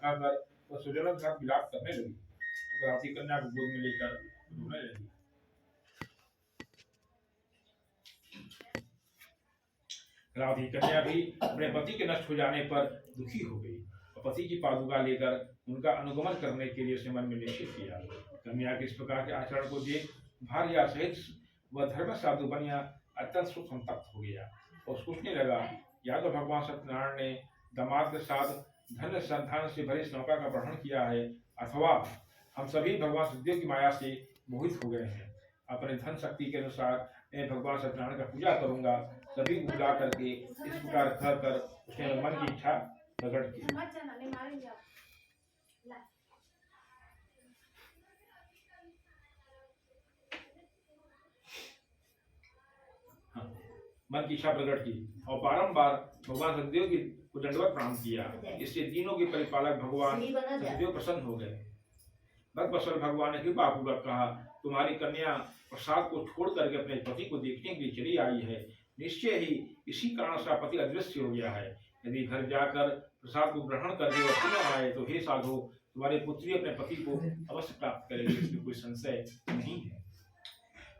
थकाकर वह सुजनों के साथ विलाप करने लगी। कलावती कन्या को गोद में लेकर रोने लगी। कलावती कन्या भी अपने पति के नष्ट हो जाने पर दुखी हो गई और पति की पादुका लेकर उनका अनुगमन करने के लिए उसने मन में निश्चय किया। कन्या के इस प्रकार के आचरण को देख भार्या सहित वह धर्म साधु बनिया अत्यंत सुख संतप्त हो गया और सोचने लगा, या तो भगवान सत्यनारायण ने दामाद के साथ धन संतान से भरी नौका का ग्रहण किया है, अथवा हम सभी भगवान सत्यदेव की माया से मोहित हो गए हैं। अपने धन शक्ति के अनुसार मैं भगवान सत्यनारायण का पूजा करूंगा। सभी बुला करके इस प्रकार कहकर उसने मन की इच्छा प्रकट की। मन की इच्छा प्रकट की और बारंबार भगवान सत्यदेव की दंडवत प्रणाम किया। इससे तीनों के परिपालक भगवान सत्यदेव प्रसन्न हो गए। भक्तवत्सल भगवान ने कृपा पूर्वक कहा, तुम्हारी कन्या प्रसाद को छोड़ करके अपने पति को देखने के लिए चली आई है। निश्चय ही इसी कारण उसका पति अदृश्य हो गया है। यदि घर जाकर प्रसाद को ग्रहण करके वह पुनः आए तो हे साधु, तुम्हारी पुत्री अपने पति को अवश्य प्राप्त करेगी, इसमें कोई संशय नहीं है।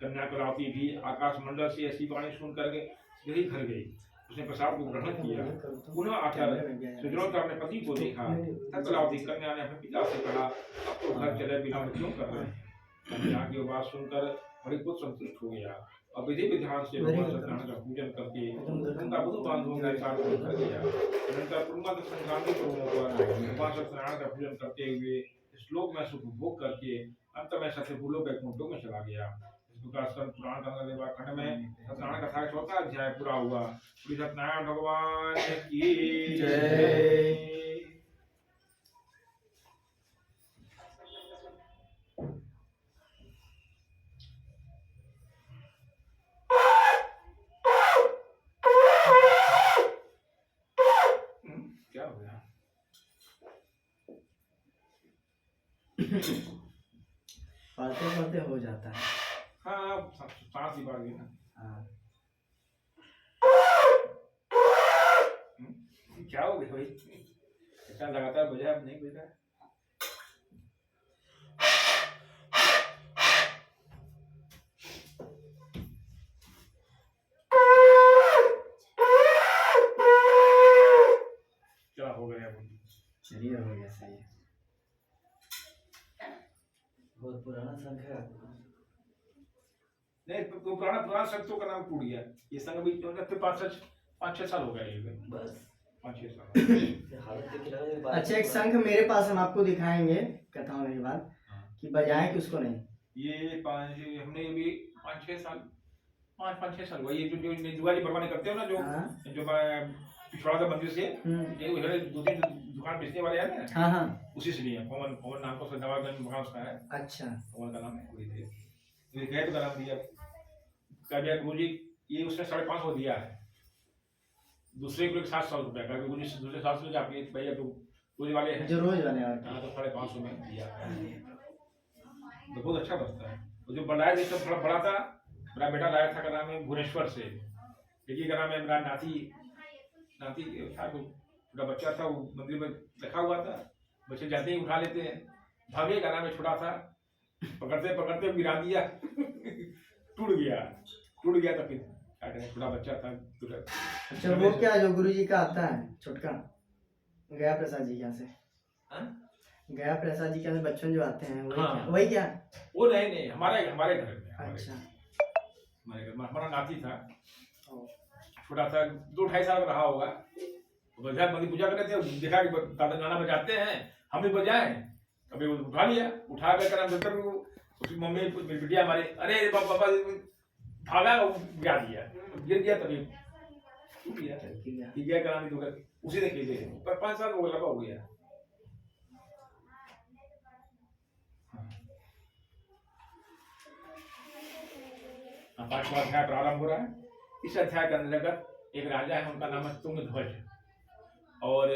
कन्या कलावती भी आकाश मंडल से ऐसी वाणी सुन करके यही घर गई। उसने प्रसाद को ग्रहण किया, पुनः आकर सुजनों ने अपने पति को देखा। तब कलावती कन्या ने अपने पिता से कहा, अब तो घर चले बिना क्यों कर रहे हैं। कन्या की बात सुनकर बड़ी कुछ संतुष्ट हो गया और विधि विधान से भगवान सत्यनारायण का पूजन करके उनका बुद्ध बांधवों के साथ घर गया। अनंतर पूर्णिमा के संक्रांति पर्वों पर भगवान सत्यनारायण का पूजन करते हुए श्लोक में सुख भोग करके अंत में सत्यभूलोक वैकुंठों में चला गया। पुराण खंड में सत्यनारायण कथा का चौथा अध्याय पूरा हुआ। श्री सत्यनारायण भगवान की जय। क्या हो गया? पढ़ते पढ़ते हो जाता है। हाँ, सांस ही बढ़ गई ना। हाँ। क्या हो गया भाई? इतना लगातार बजा, अब नहीं बजा। क्या हो गया? चलिए हो गया, सही है। बहुत पुराना संघ है। नहीं तो पुराना संघ का नाम टूट गया। ये संघ भी 5-6 साल हो गए। बस 5-6 साल। अच्छा, एक संघ मेरे पास हम आपको दिखाएंगे कथा होने के बाद कि बजाएं कि उसको नहीं। ये हमने भी 5-6 साल हुआ। ये जो दुआरी परवाने करते हो ना, जो पिछवाड़ा का मंदिर से ये 2-3 दुकान बेचने वाले हैं ना। हाँ हाँ, उसी से लिए पवन नाम का दवागंज मकान उसका है। अच्छा, पवन का नाम है। तो गए तो नाम दिया कबिया गुरु जी। ये उसने 550 दिया है। दूसरे को 700 रुपया का गुरु जी दूसरे 700 ले जाके भैया तो रोज वाले हैं, जो रोज वाले हैं। हाँ, तो 550 में दिया। तो बहुत अच्छा बचता है। तो जो बनाया ये सब थोड़ा बड़ा था, मेरा बेटा लाया था, का नाम है भुवनेश्वर से। एक का नाम है मेरा नाती था, छोटा बच्चा था, वो मंदिर में रखा हुआ था। बच्चे जाते ही उठा लेते हैं। भागे का नाम है, छोटा था, पकड़ते पकड़ते गिरा दिया। टूट गया तो फिर क्या करें, छोटा बच्चा था। अच्छा, वो क्या जो गुरु जी का आता है छोटका, गया प्रसाद जी क्या से? गया प्रसाद जी क्या से बच्चों जो आते हैं वही क्या? वो नहीं, हमारे घर में। अच्छा, हमारे घर में हमारा नाती था, छोटा था, 2-2.5 साल का रहा होगा। मंदिर पूजा कर रहे थे, देखा कि दादा गाना बजाते हैं, हम भी बजाएं। कभी उठा लिया, उठा कर उसकी मम्मी बिटिया हमारी, अरे पापा भागा, गिरा दिया, गिर गया, तभी टूट गया। कराने तो उसी ने खेले पर 5 साल वो लगा हो गया। पांचवा अध्याय प्रारंभ हो रहा है। इस अध्याय के अंतर्गत एक राजा है, उनका नाम है तुंगध्वज, और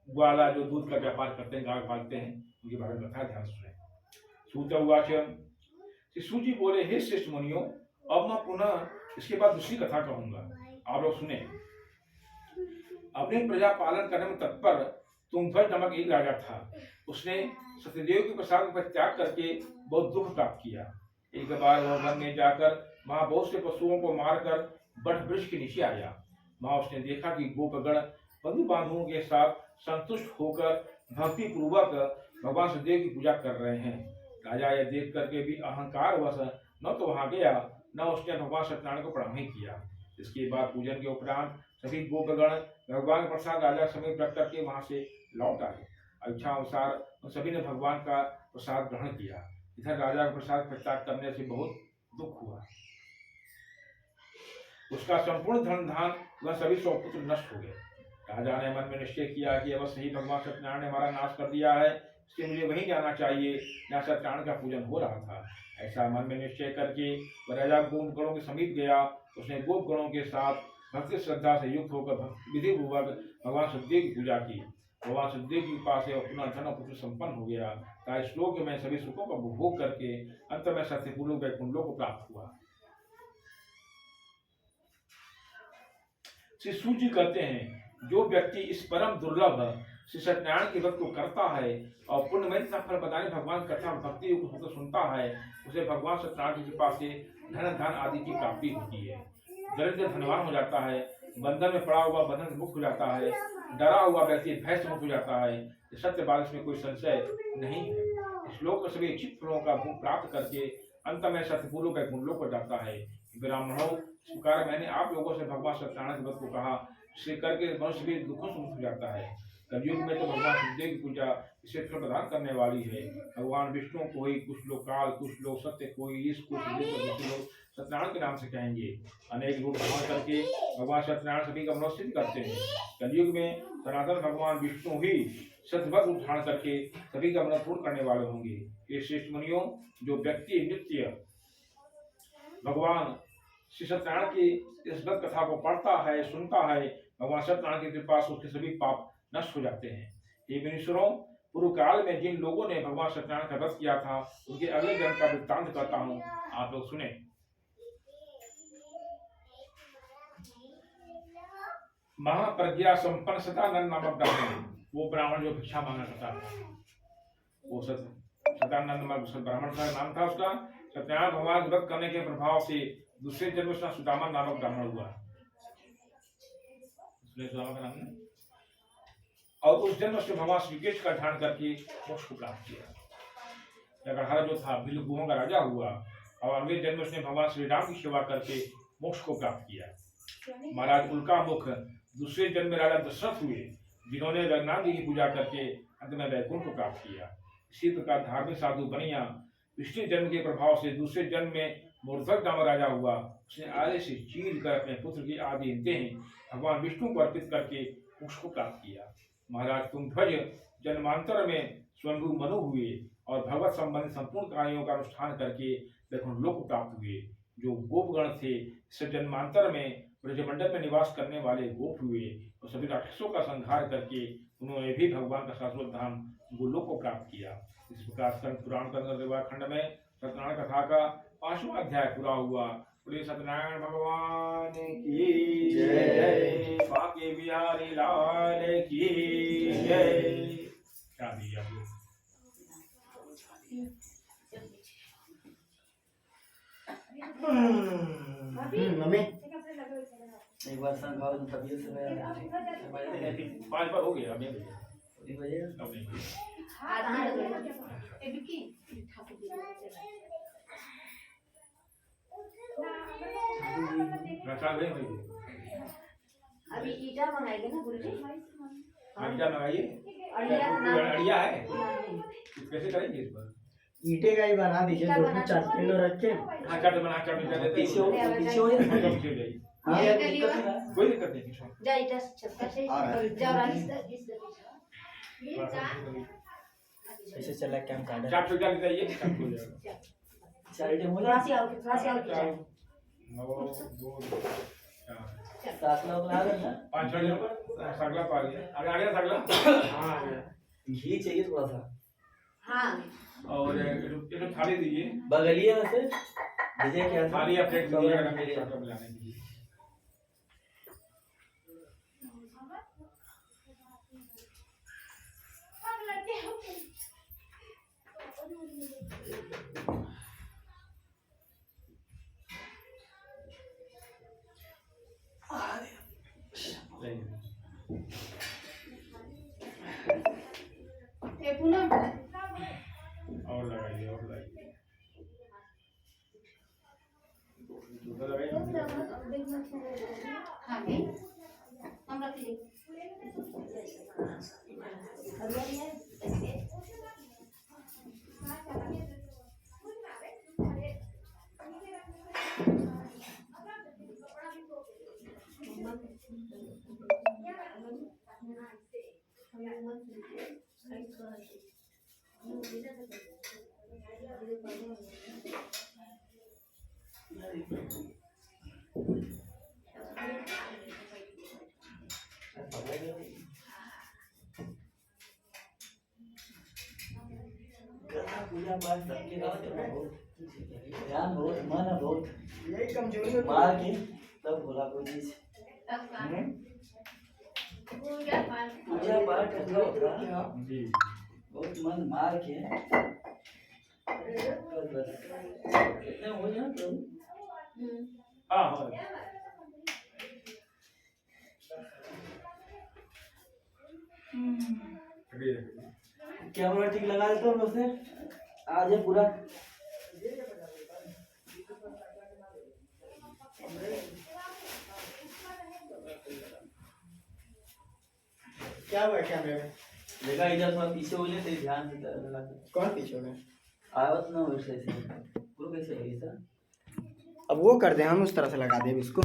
ग्वाला जो दूध का व्यापार करते हैं, गाय पालते हैं, उनके बारे में कथा ध्यान सुने। सूत उवाच, सूजी बोले, हे श्रेष्ठ मुनियों, अब मैं पुनः इसके बाद दूसरी कथा कहूंगा, आप लोग सुने। अपनी प्रजा पालन करने में तत्पर तुम्भज नामक एक राजा था। उसने सत्यदेव के प्रसाद पर त्याग करके बहुत दुख प्राप्त किया। एक बार वह वन में जाकर वहां बहुत से पशुओं को मारकर बट वृक्ष के नीचे आया। वहां उसने देखा कि गोपगण बंधु बांधुओं के साथ संतुष्ट होकर भक्ति पूर्वक भगवान सत्यदेव की पूजा कर रहे हैं। राजा यह देख करके भी अहंकार वश न तो वहां गया, न उसने भगवान सत्यनारायण को प्रणाम ही किया। इसके बाद पूजन के उपरांत सभी गोपगण भगवान के प्रसाद राजा समीप रख करके वहां से लौट आए। इच्छा अनुसार उन सभी ने भगवान का प्रसाद ग्रहण किया। इधर राजा का प्रसाद परित्याग करने से बहुत दुख हुआ। उसका संपूर्ण धन धान वह सभी सौपुत्र नष्ट हो गए। राजा ने मन में निश्चय किया कि अवश्य ही भगवान सत्यनारायण ने हमारा नाश कर दिया है, इसलिए मुझे वहीं जाना चाहिए जहाँ सत्यनारायण का पूजन हो रहा था। ऐसा मन में निश्चय करके वह राजा गोपगणों के समीप गया। उसने गोपगणों के साथ भक्ति श्रद्धा से युक्त होकर विधि पूर्वक भगवान सत्यदेव की पूजा की। भगवान सत्यदेव की कृपा से अपना धन और पुत्र संपन्न हो गया। ताकि श्लोक में सभी सुखों का उपभोग करके अंत में सत्यपूर्ण वैकुंठ को प्राप्त हुआ। श्री सूत जी कहते हैं, जो व्यक्ति इस परम दुर्लभ श्री सत्यनारायण के व्रत को करता है और पुण्यमय फल बताने भगवान कथा भक्ति को सुनता है, उसे भगवान सत्यनारायण की कृपा से धन धन आदि की प्राप्ति होती है। दरिद्र धनवान हो जाता है, बंधन में पड़ा हुआ बंधन से मुक्त हो जाता है, डरा हुआ व्यक्ति भय से मुक्त हो जाता है। सत्य बात इसमें कोई संशय नहीं है। इस श्लोक में सभी इच्छित फलों का भोग प्राप्त करके अंत में सत्यपूर्ण वैकुंठ को जाता है। ब्राह्मणों, इस प्रकार मैंने आप लोगों से भगवान सत्यनारायण के व्रत को कहा, इसे करके मनुष्य भी दुखों से मुक्त हो जाता है। कलयुग में तो भगवान सत्यदेव की पूजा इसे फल प्रदान करने वाली है। भगवान विष्णु को ही कुछ लोग काल, कुछ लोग सत्य, कोई ईश, कुछ लोग सत्यनारायण के नाम से कहेंगे। अनेक रूप धारण करके भगवान सत्यनारायण सभी का मनोसिद्ध करते हैं। कलयुग में सनातन भगवान विष्णु ही सत्यवत रूप धारण करके सभी का मन पूर्ण करने वाले होंगे। ये श्रेष्ठ मुनियों, जो व्यक्ति नित्य भगवान श्री सत्यनारायण की इस व्रत कथा को पढ़ता है, सुनता है, भगवान सत्यनारायण की कृपा से उसके सभी पाप नष्ट हो जाते हैं। ये मुनीश्वरों, पूर्व काल में जिन लोगों ने भगवान सत्यनारायण का व्रत किया था, उनके अगले जन्म का वृत्तांत करता हूँ, आप लोग सुने। महाप्रज्ञा संपन्न सतानंद नामक ब्राह्मण, वो ब्राह्मण जो भिक्षा मांगा करता था, वो सतानंद ब्राह्मण का नाम था उसका। सत्यनारायण भगवान व्रत करने के प्रभाव से दूसरे जन्म उसका सुदामा नामक ब्राह्मण हुआ। सुदामा का नाम, और उस जन्म से भगवान श्री कृष्ण का ध्यान करके मोक्ष को प्राप्त किया। अगरहरा जो था बिलगुहों का राजा हुआ, और अगले जन्म उसने भगवान श्री राम की सेवा करके मोक्ष को प्राप्त किया। महाराज उल्का मुख दूसरे जन्म में राजा दशरथ हुए, जिन्होंने रघुनाथ जी की पूजा करके अंत में वैकुंठ को प्राप्त किया। इसी प्रकार धार्मिक साधु बनिया पिछले जन्म के प्रभाव से दूसरे जन्म में मूर्धक नामक राजा हुआ। उसने आगे से चीर कर अपने पुत्र की आदि इंद्रियां भगवान विष्णु को अर्पित करके मोक्ष को प्राप्त किया। महाराज तुम्भज जन्मांतर में स्वयंभू मनु हुए और भगवत संबंधी संपूर्ण कार्यों का अनुष्ठान करके वैकुंठ लोक को प्राप्त हुए। जो गोपगण थे, इस जन्मांतर में ब्रजमंडल में निवास करने वाले गोप हुए और सभी राक्षसों का संहार करके उन्होंने भी भगवान का शाश्वत धाम गोलोक को प्राप्त किया। इस प्रकार स्कंद पुराण खंड में सत्यनारायण कथा का 5वां अध्याय पूरा हुआ। बोले सत्यनारायण भगवान की जय, बांके बिहारी लाल की जय। क्या दिया मम्मी एक बार संग खाओ तो तबीयत से मैं 5 बार हो गया। अभी बजेगा अब नहीं अभी ईटा मंगाएंगे ना गुरुजी। ईटा मंगाइए, अड़िया है, कैसे करेंगे इस बार? ईटे का ही बना दीजिए, दो तीन चार किलो रख के। हाँ चाट बना, चाट कर देते पीछे हो जाइए। हाँ कोई दिक्कत नहीं। जा ईटा जाओ रानी ऐसे चला कैम कार्ड चाट हो जाएगा, ये चाट हो जाएगा। चार ईटे थोड़ा सी और 9 2 4 सात लोग ला देना 5 6 जन सगला पा लिया। अरे आ गया सगला। हां घी चाहिए थोड़ा सा। हां और ये तो थाली दीजिए, बगलिए में से दीजिए। क्या थाली या प्लेट दीजिए अगर मेरे साथ मिलाने के लिए। और लगाइए और लगाइए। दूसरा लगाइए। पूजा पाठ सबके ध्यान बहुत मन है बहुत यही कमजोरी मार के तब बोला कोई चीज पूजा पाठ होगा जी बहुत मन मार के बस इतना हो जाए तो हाँ हाँ रखिए, रखिए। कैमरा ठीक लगा देते हो से आ जाए पूरा क्या हुआ कैमरे में? देखा इधर थोड़ा पीछे हो जाए तो ध्यान से लगा के कौन पीछे हो गया? आवाज ना वैसे पूरा कैसे लगी सर अब वो कर दे, हम उस तरह से लगा दे इसको।